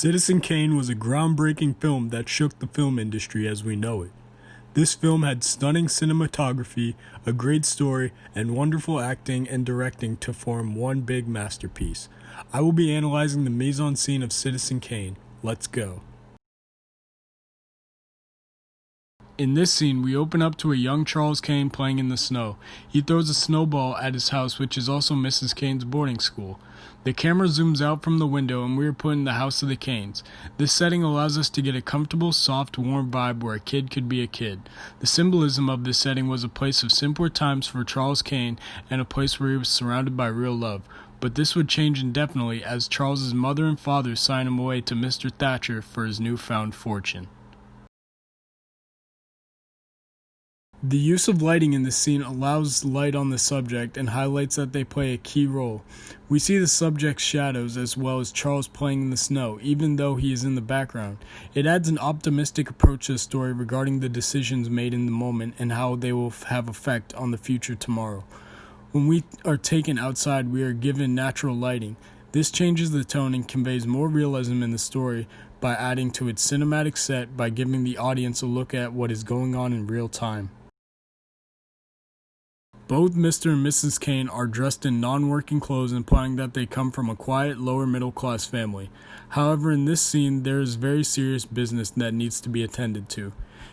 Citizen Kane was a groundbreaking film that shook the film industry as we know it. This film had stunning cinematography, a great story, and wonderful acting and directing to form one big masterpiece. I will be analyzing the mise en scene of Citizen Kane. Let's go. In this scene, we open up to a young Charles Kane playing in the snow. He throws a snowball at his house, which is also Mrs. Kane's boarding school. The camera zooms out from the window and we are put in the house of the Kanes. This setting allows us to get a comfortable, soft, warm vibe where a kid could be a kid. The symbolism of this setting was a place of simpler times for Charles Kane and a place where he was surrounded by real love. But this would change indefinitely as Charles's mother and father sign him away to Mr. Thatcher for his newfound fortune. The use of lighting in this scene allows light on the subject and highlights that they play a key role. We see the subject's shadows as well as Charles playing in the snow, even though he is in the background. It adds an optimistic approach to the story regarding the decisions made in the moment and how they will have effect on the future tomorrow. When we are taken outside, we are given natural lighting. This changes the tone and conveys more realism in the story by adding to its cinematic set by giving the audience a look at what is going on in real time. Both Mr. and Mrs. Kane are dressed in non-working clothes, implying that they come from a quiet, lower middle-class family. However, in this scene, there is very serious business that needs to be attended to.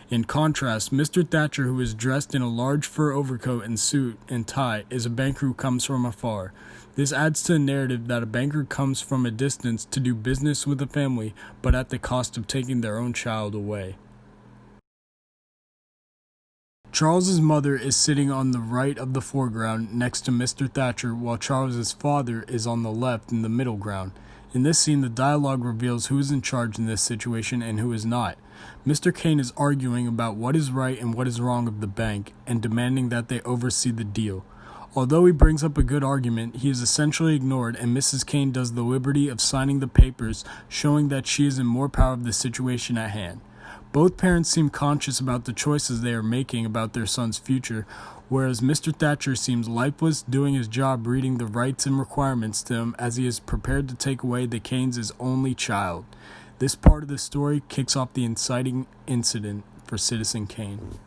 In contrast, Mr. Thatcher, who is dressed in a large fur overcoat and suit and tie, is a banker who comes from afar. This adds to the narrative that a banker comes from a distance to do business with a family, but at the cost of taking their own child away. Charles's mother is sitting on the right of the foreground next to Mr. Thatcher, while Charles's father is on the left in the middle ground. In this scene, the dialogue reveals who is in charge in this situation and who is not. Mr. Kane is arguing about what is right and what is wrong of the bank and demanding that they oversee the deal. Although he brings up a good argument, he is essentially ignored and Mrs. Kane does the liberty of signing the papers, showing that she is in more power of the situation at hand. Both parents seem conscious about the choices they are making about their son's future, whereas Mr. Thatcher seems lifeless, doing his job reading the rights and requirements to him as he is prepared to take away the Kanes' only child. This part of the story kicks off the inciting incident for Citizen Kane.